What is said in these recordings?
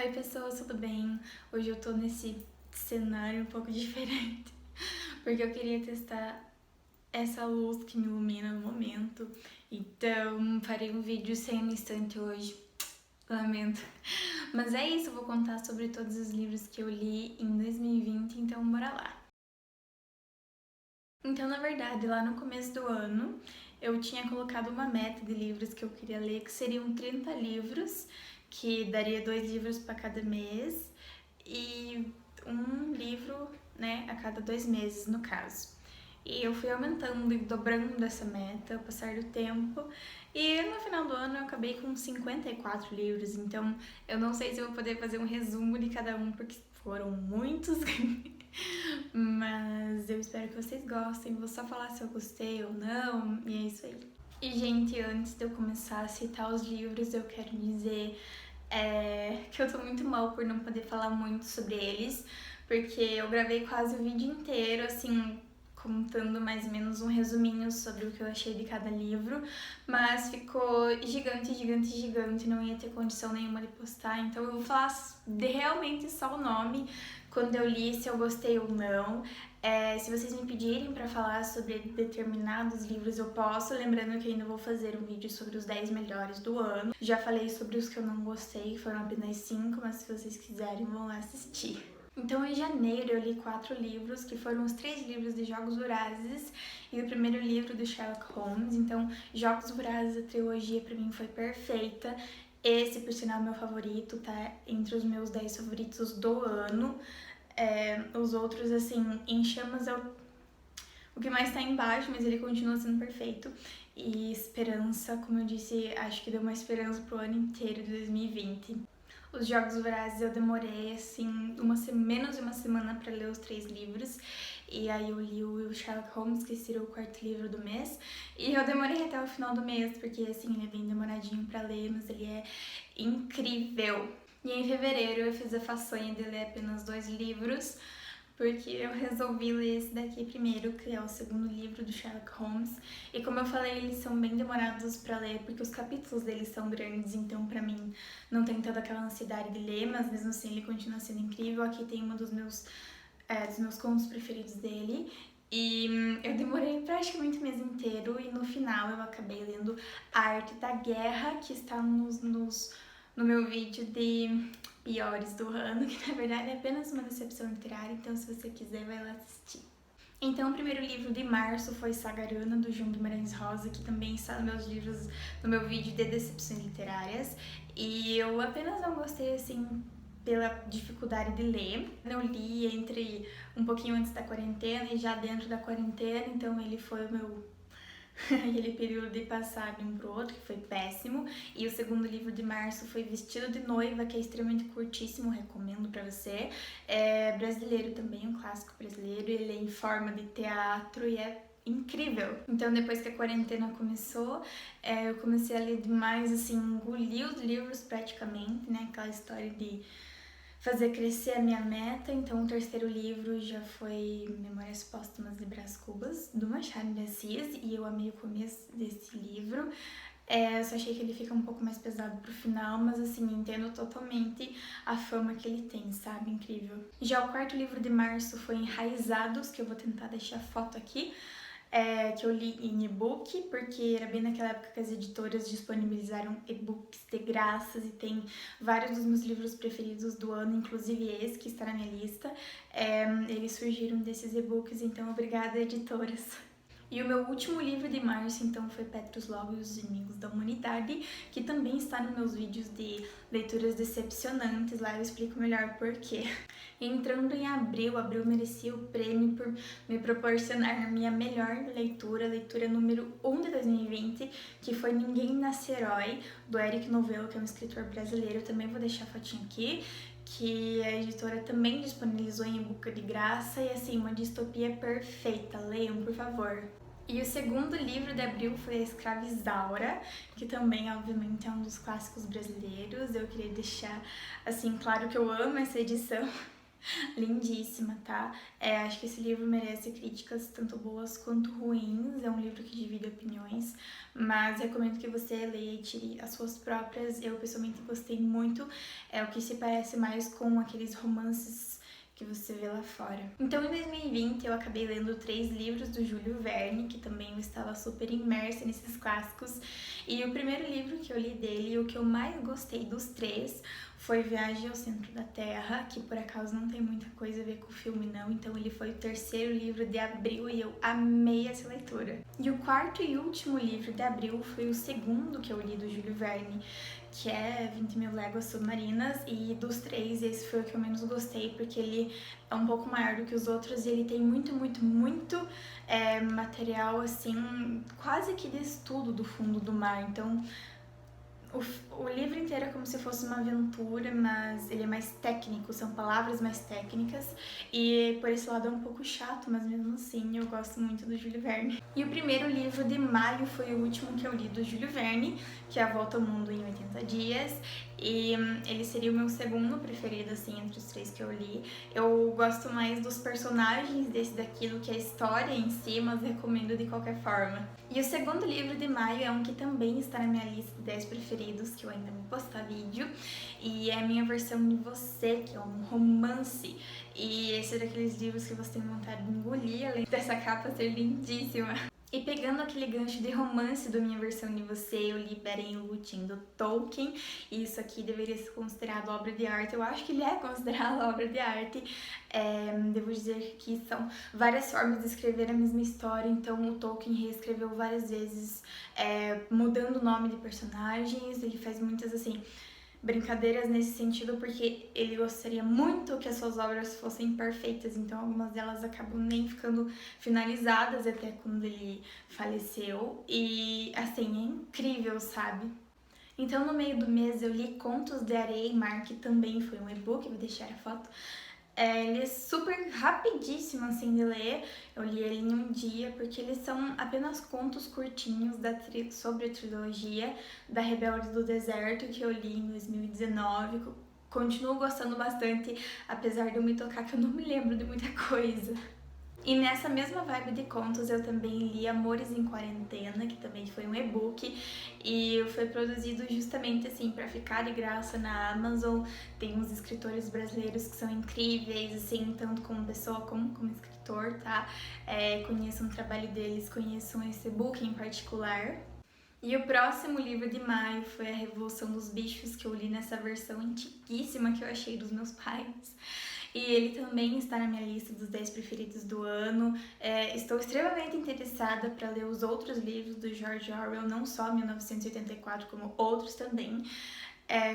Oi pessoas, tudo bem? Hoje eu tô nesse cenário um pouco diferente, porque eu queria testar essa luz que me ilumina no momento. Então, farei um vídeo sem uma estante hoje, lamento. Mas é isso, eu vou contar sobre todos os livros que eu li em 2020, então bora lá. Então, na verdade, lá no começo do ano, eu tinha colocado uma meta de livros que eu queria ler, que seriam 30 livros, que daria 2 livros para cada mês e um livro, né, a cada 2 meses, no caso. E eu fui aumentando e dobrando essa meta ao passar do tempo. E no final do ano eu acabei com 54 livros, então eu não sei se eu vou poder fazer um resumo de cada um, porque foram muitos. Mas eu espero que vocês gostem. Vou só falar se eu gostei ou não, e é isso aí. E, gente, antes de eu começar a citar os livros, eu quero dizer que eu tô muito mal por não poder falar muito sobre eles, porque eu gravei quase o vídeo inteiro, assim, contando mais ou menos um resuminho sobre o que eu achei de cada livro, mas ficou gigante, gigante, gigante, não ia ter condição nenhuma de postar, então eu vou falar de realmente só o nome, quando eu li, se eu gostei ou não. Se vocês me pedirem pra falar sobre determinados livros, eu posso, lembrando que ainda vou fazer um vídeo sobre os 10 melhores do ano. Já falei sobre os que eu não gostei, que foram apenas 5, mas se vocês quiserem, vão lá assistir. Então, em janeiro, eu li 4 livros, que foram os 3 livros de Jogos Vorazes e o primeiro livro do Sherlock Holmes. Então, Jogos Vorazes, a trilogia, pra mim foi perfeita. Esse, por sinal, é meu favorito, tá entre os meus 10 favoritos do ano. Os outros, assim, Em Chamas é o que mais tá embaixo, mas ele continua sendo perfeito. E Esperança, como eu disse, acho que deu uma esperança pro ano inteiro de 2020. Os Jogos Vorazes eu demorei, assim, menos de uma semana pra ler os 3 livros. E aí eu li o Sherlock Holmes, que seria o 4º livro do mês. E eu demorei até o final do mês, porque, assim, ele é bem demoradinho pra ler, mas ele é incrível. E em fevereiro eu fiz a façanha de ler apenas 2 livros, porque eu resolvi ler esse daqui primeiro, que é o segundo livro do Sherlock Holmes. E como eu falei, eles são bem demorados pra ler, porque os capítulos deles são grandes, então pra mim não tem toda aquela ansiedade de ler, mas mesmo assim ele continua sendo incrível. Aqui tem um dos meus contos preferidos dele. E eu demorei praticamente o mês inteiro e no final eu acabei lendo A Arte da Guerra, que está no meu vídeo de piores do ano, que na verdade é apenas uma decepção literária, então se você quiser vai lá assistir. Então, o primeiro livro de março foi Sagarana, do João Guimarães Rosa, que também está nos meus livros, no meu vídeo de decepções literárias. E eu apenas não gostei, assim, pela dificuldade de ler. Eu li entre um pouquinho antes da quarentena e já dentro da quarentena, então ele foi o meu aquele período de passar de um pro outro, que foi péssimo. E o segundo livro de março foi Vestido de Noiva, que é extremamente curtíssimo, recomendo pra você. É brasileiro também, um clássico brasileiro, ele é em forma de teatro e é incrível. Então, depois que a quarentena começou, eu comecei a ler demais, assim, engoli os livros praticamente, né? Aquela história de fazer crescer a minha meta. Então, o terceiro livro já foi Memórias Póstumas de Brás Cubas, do Machado de Assis, e eu amei o começo desse livro. Eu só achei que ele fica um pouco mais pesado pro final, mas assim, entendo totalmente a fama que ele tem, sabe? Incrível. Já o quarto livro de março foi Enraizados, que eu vou tentar deixar foto aqui, que eu li em e-book, porque era bem naquela época que as editoras disponibilizaram e-books de graças e tem vários dos meus livros preferidos do ano, inclusive esse que está na minha lista. Eles surgiram desses e-books, então obrigada, editoras. E o meu último livro de março, então, foi Petrus Logo e os Inimigos da Humanidade, que também está nos meus vídeos de leituras decepcionantes, lá eu explico melhor por quê. Entrando em abril merecia o prêmio por me proporcionar a minha melhor leitura, leitura número 1 de 2020, que foi Ninguém Nasce Herói, do Eric Novello, que é um escritor brasileiro, eu também vou deixar a fotinho aqui, que a editora também disponibilizou em e-book de graça, e assim, uma distopia perfeita, leiam, por favor. E o segundo livro de abril foi A Escrava Isaura, que também, obviamente, é um dos clássicos brasileiros. Eu queria deixar, assim, claro que eu amo essa edição. Lindíssima, tá? Acho que esse livro merece críticas tanto boas quanto ruins. É um livro que divide opiniões, mas recomendo que você leia e tire as suas próprias. Eu pessoalmente gostei muito. É o que se parece mais com aqueles romances que você vê lá fora. Então, em 2020, eu acabei lendo 3 livros do Júlio Verne, que também eu estava super imersa nesses clássicos. E o primeiro livro que eu li dele, o que eu mais gostei dos 3, foi Viagem ao Centro da Terra, que por acaso não tem muita coisa a ver com o filme não, então ele foi o 3º livro de Abril e eu amei essa leitura. E o 4º e último livro de Abril foi o 2º que eu li do Júlio Verne, que é 20.000 Léguas Submarinas, e dos 3 esse foi o que eu menos gostei, porque ele é um pouco maior do que os outros e ele tem muito material assim, quase que de estudo do fundo do mar, então o livro inteiro é como se fosse uma aventura, mas ele é mais técnico, são palavras mais técnicas e por esse lado é um pouco chato, mas mesmo assim eu gosto muito do Júlio Verne. E o primeiro livro de maio foi o último que eu li do Júlio Verne, que é A Volta ao Mundo em 80 Dias, e ele seria o meu segundo preferido, assim, entre os 3 que eu li. Eu gosto mais dos personagens desse daqui do que a história em si, mas recomendo de qualquer forma. E o segundo livro de maio é um que também está na minha lista de 10 preferidos, que eu ainda vou postar vídeo, e é a minha versão de Você, que é um romance. E esse é daqueles livros que você tem vontade de engolir, além dessa capa ser lindíssima. E pegando aquele gancho de romance do Minha Versão de Você, eu li Beren e Lúthien do Tolkien, e isso aqui deveria ser considerado obra de arte. Eu acho que ele é considerado obra de arte. Devo dizer que são várias formas de escrever a mesma história, então o Tolkien reescreveu várias vezes, mudando o nome de personagens, ele faz muitas, assim, brincadeiras nesse sentido, porque ele gostaria muito que as suas obras fossem perfeitas, então algumas delas acabam nem ficando finalizadas até quando ele faleceu, e assim, é incrível, sabe? Então no meio do mês eu li Contos de Areia e Mar, que também foi um e-book, vou deixar a foto. Ele é super rapidíssimo assim de ler, eu li ele em um dia, porque eles são apenas contos curtinhos sobre a trilogia da Rebelde do Deserto, que eu li em 2019. Continuo gostando bastante, apesar de eu me tocar que eu não me lembro de muita coisa. E nessa mesma vibe de contos eu também li Amores em Quarentena, que também foi um e-book e foi produzido justamente assim para ficar de graça na Amazon. Tem uns escritores brasileiros que são incríveis, assim, tanto como pessoa como escritor, tá? Conheçam o trabalho deles, conheçam esse e-book em particular. E o próximo livro de maio foi A Revolução dos Bichos, que eu li nessa versão antiguíssima que eu achei dos meus pais. E ele também está na minha lista dos 10 preferidos do ano. Estou extremamente interessada para ler os outros livros do George Orwell, não só 1984, como outros também.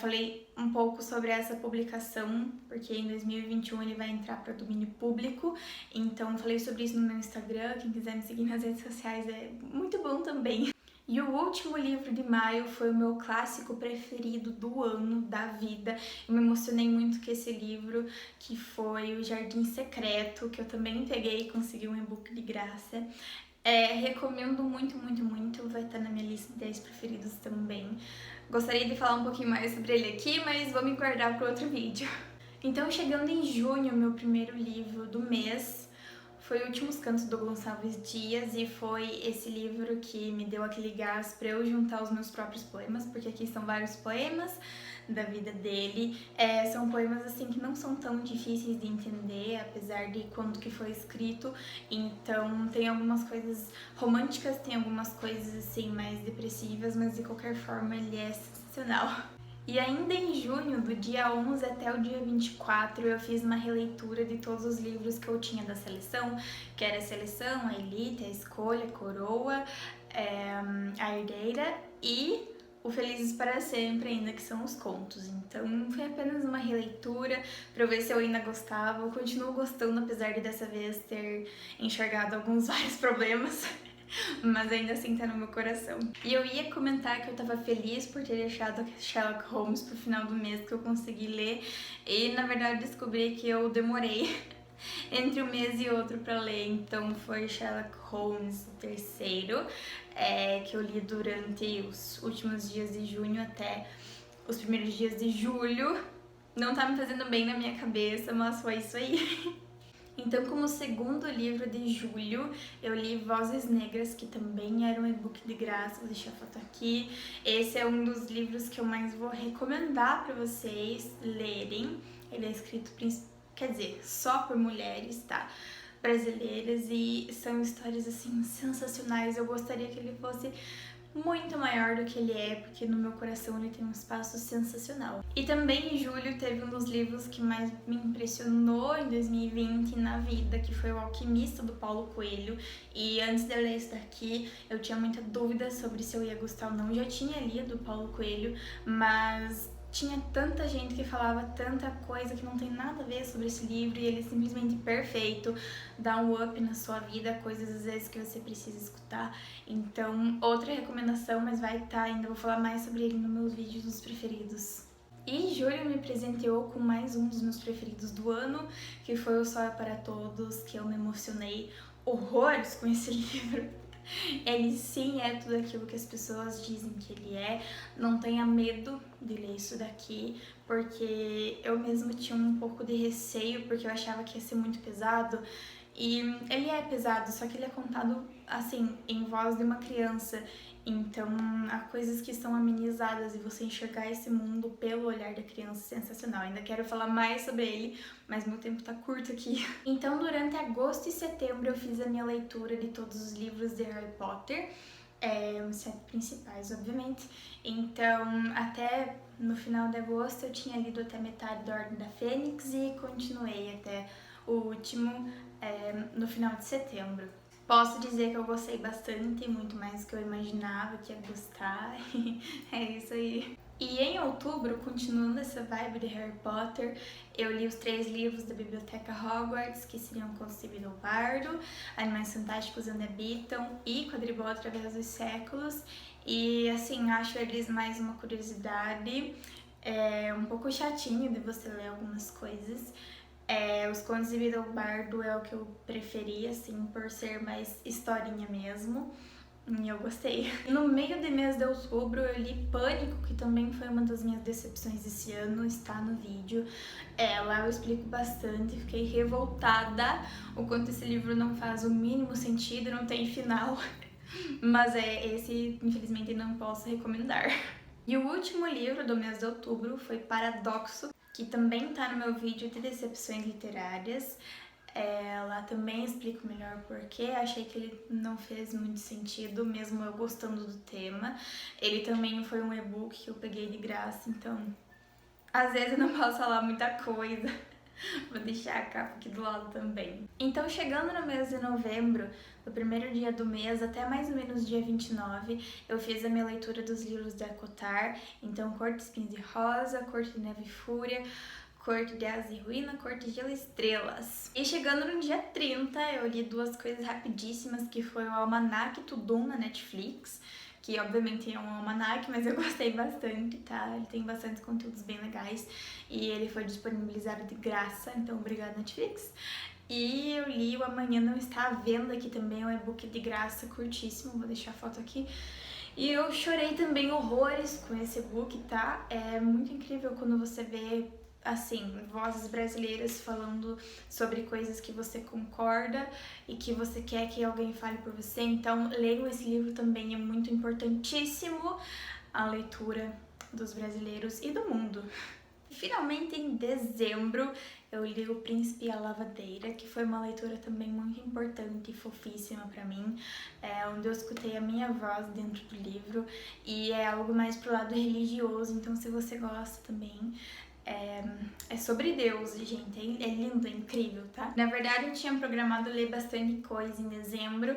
Falei um pouco sobre essa publicação, porque em 2021 ele vai entrar para domínio público, então falei sobre isso no meu Instagram, quem quiser me seguir nas redes sociais é muito bom também. E o último livro de maio foi o meu clássico preferido do ano, da vida. Eu me emocionei muito com esse livro, que foi O Jardim Secreto, que eu também peguei e consegui um e-book de graça. Recomendo muito, vai estar na minha lista de 10 preferidos também. Gostaria de falar um pouquinho mais sobre ele aqui, mas vou me guardar para outro vídeo. Então, chegando em junho, meu primeiro livro do mês foi Últimos Cantos do Gonçalves Dias, e foi esse livro que me deu aquele gás para eu juntar os meus próprios poemas, porque aqui são vários poemas da vida dele. São poemas assim que não são tão difíceis de entender, apesar de quando que foi escrito. Então tem algumas coisas românticas, tem algumas coisas assim mais depressivas, mas de qualquer forma ele é sensacional. E ainda em junho, do dia 11 até o dia 24, eu fiz uma releitura de todos os livros que eu tinha da seleção, que era a Seleção, a Elite, a Escolha, a Coroa, a Herdeira e o Felizes para Sempre, ainda, que são os contos. Então foi apenas uma releitura para ver se eu ainda gostava. Eu continuo gostando, apesar de dessa vez ter enxergado vários problemas. Mas ainda assim tá no meu coração. E eu ia comentar que eu tava feliz por ter deixado Sherlock Holmes pro final do mês, que eu consegui ler, e na verdade descobri que eu demorei entre um mês e outro pra ler. Então foi Sherlock Holmes o terceiro, que eu li durante os últimos dias de junho até os primeiros dias de julho. não tá me fazendo bem na minha cabeça, mas foi isso aí. Então, como segundo livro de julho, eu li Vozes Negras, que também era um e-book de graça, vou deixar a foto aqui. Esse é um dos livros que eu mais vou recomendar para vocês lerem. Ele é escrito, quer dizer, só por mulheres, tá? Brasileiras, e são histórias, assim, sensacionais. Eu gostaria que ele fosse muito maior do que ele é, porque no meu coração ele tem um espaço sensacional. E também em julho teve um dos livros que mais me impressionou em 2020 na vida, que foi O Alquimista, do Paulo Coelho. E antes de eu ler isso daqui, eu tinha muita dúvida sobre se eu ia gostar ou não. Eu já tinha lido o Paulo Coelho, mas tinha tanta gente que falava tanta coisa que não tem nada a ver sobre esse livro, e ele é simplesmente perfeito, dá um up na sua vida, coisas às vezes que você precisa escutar. Então, outra recomendação, mas vai estar ainda, vou falar mais sobre ele nos meus vídeos dos preferidos. E julho me presenteou com mais um dos meus preferidos do ano, que foi O Sol é para Todos, que eu me emocionei horrores com esse livro. Ele sim é tudo aquilo que as pessoas dizem que ele é. Não tenha medo de ler isso daqui, porque eu mesma tinha um pouco de receio, porque eu achava que ia ser muito pesado. E ele é pesado, só que ele é contado, assim, em voz de uma criança. Então, há coisas que são amenizadas, e você enxergar esse mundo pelo olhar da criança é sensacional. Ainda quero falar mais sobre ele, mas meu tempo tá curto aqui. Então, durante agosto e setembro, eu fiz a minha leitura de todos os livros de Harry Potter. Os 7 principais, obviamente. Então, até no final de agosto, eu tinha lido até metade da Ordem da Fênix e continuei até o último no final de setembro. Posso dizer que eu gostei bastante, muito mais do que eu imaginava que ia gostar. É isso aí. E em outubro, continuando essa vibe de Harry Potter, eu li os 3 livros da Biblioteca Hogwarts, que seriam Contos de Vida ao Bardo, Animais Fantásticos Onde Habitam e Quadribol Através dos Séculos. E assim, acho eles mais uma curiosidade, um pouco chatinho de você ler algumas coisas. Os Contos de Vida ao Bardo é o que eu preferi, assim, por ser mais historinha mesmo. E eu gostei. No meio do mês de outubro eu li Pânico, que também foi uma das minhas decepções esse ano, está no vídeo. Lá eu explico bastante, fiquei revoltada o quanto esse livro não faz o mínimo sentido, não tem final. Mas esse, infelizmente, não posso recomendar. E o último livro do mês de outubro foi Paradoxo, que também tá no meu vídeo de decepções literárias. Lá também explico melhor porquê. Achei que ele não fez muito sentido, mesmo eu gostando do tema. Ele também foi um e-book que eu peguei de graça, então às vezes eu não posso falar muita coisa. Vou deixar a capa aqui do lado também. Então, chegando no mês de novembro, do primeiro dia do mês até mais ou menos dia 29, eu fiz a minha leitura dos livros da Cotar. Então, Cor de Espinhos de Rosa, Cor de Neve e Fúria, Corte de Asa e Ruína, Corte de Gelo e Estrelas. E chegando no dia 30, eu li 2 coisas rapidíssimas, que foi o Almanac Tudum na Netflix, que obviamente é um almanac, mas eu gostei bastante, tá? Ele tem bastante conteúdos bem legais e ele foi disponibilizado de graça, então obrigada, Netflix. E eu li o Amanhã Não Está à Venda, que também é um e-book de graça, curtíssimo, vou deixar a foto aqui. E eu chorei também horrores com esse e-book, tá? É muito incrível quando você vê, assim, vozes brasileiras falando sobre coisas que você concorda e que você quer que alguém fale por você. Então, leiam esse livro também, é muito importantíssimo a leitura dos brasileiros e do mundo. Finalmente, em dezembro, eu li O Príncipe e a Lavadeira, que foi uma leitura também muito importante e fofíssima pra mim, onde eu escutei a minha voz dentro do livro, e é algo mais pro lado religioso, então se você gosta também, é sobre Deus, gente, é lindo, é incrível, tá? Na verdade, eu tinha programado ler bastante coisa em dezembro,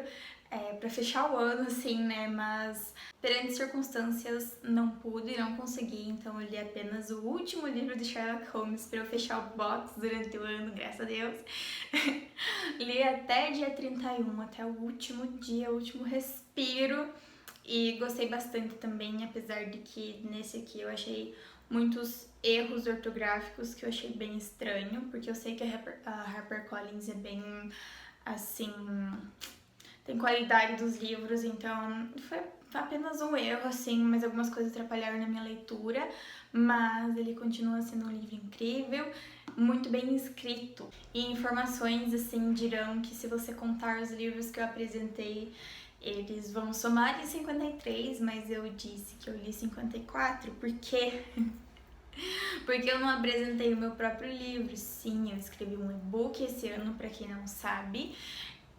pra fechar o ano, assim, né, mas perante circunstâncias não pude, não consegui, então eu li apenas o último livro de Sherlock Holmes pra eu fechar o box durante o ano, graças a Deus. Li até dia 31, até o último dia, o último respiro, e gostei bastante também, apesar de que nesse aqui eu achei muitos erros ortográficos que eu achei bem estranho, porque eu sei que a HarperCollins é bem, assim, tem qualidade dos livros, então foi apenas um erro, assim, mas algumas coisas atrapalharam na minha leitura, mas ele continua sendo um livro incrível, muito bem escrito. E informações, assim, dirão que se você contar os livros que eu apresentei, eles vão somar em 53, mas eu disse que eu li 54, por quê? Porque eu não apresentei o meu próprio livro. Sim, eu escrevi um e-book esse ano, pra quem não sabe,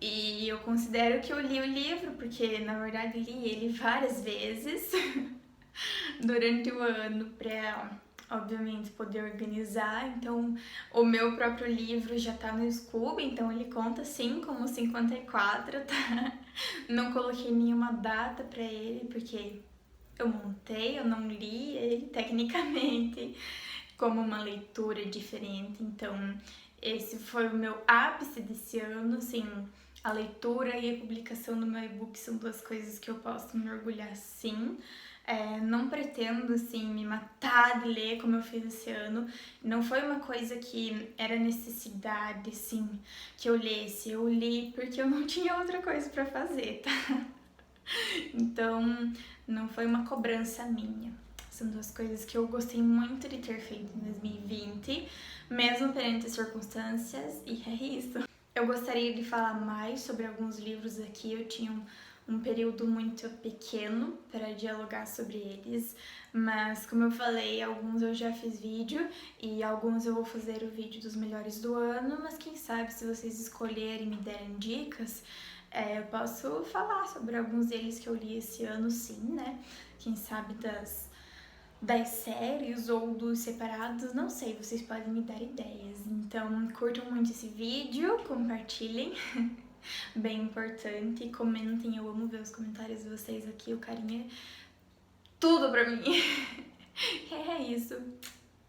e eu considero que eu li o livro, porque na verdade li ele várias vezes durante o ano pra, obviamente, poder organizar. Então, o meu próprio livro já tá no Scooby, então ele conta sim como 54, tá? Não coloquei nenhuma data pra ele, porque eu montei, eu não li ele tecnicamente como uma leitura diferente. Então, esse foi o meu ápice desse ano, assim. A leitura e a publicação do meu e-book são duas coisas que eu posso me orgulhar, sim. Não pretendo, assim, me matar de ler como eu fiz esse ano. Não foi uma coisa que era necessidade, assim, que eu lesse. Eu li porque eu não tinha outra coisa pra fazer, tá? Então, não foi uma cobrança minha. São duas coisas que eu gostei muito de ter feito em 2020, mesmo perante as circunstâncias, e é isso. Eu gostaria de falar mais sobre alguns livros aqui, eu tinha um período muito pequeno para dialogar sobre eles, mas como eu falei, alguns eu já fiz vídeo e alguns eu vou fazer o vídeo dos melhores do ano, mas quem sabe se vocês escolherem e me derem dicas, eu posso falar sobre alguns deles que eu li esse ano, sim, né? Quem sabe das séries ou dos separados, não sei, vocês podem me dar ideias. Então, curtam muito esse vídeo, compartilhem, bem importante, comentem, eu amo ver os comentários de vocês aqui, o carinho é tudo pra mim. É isso.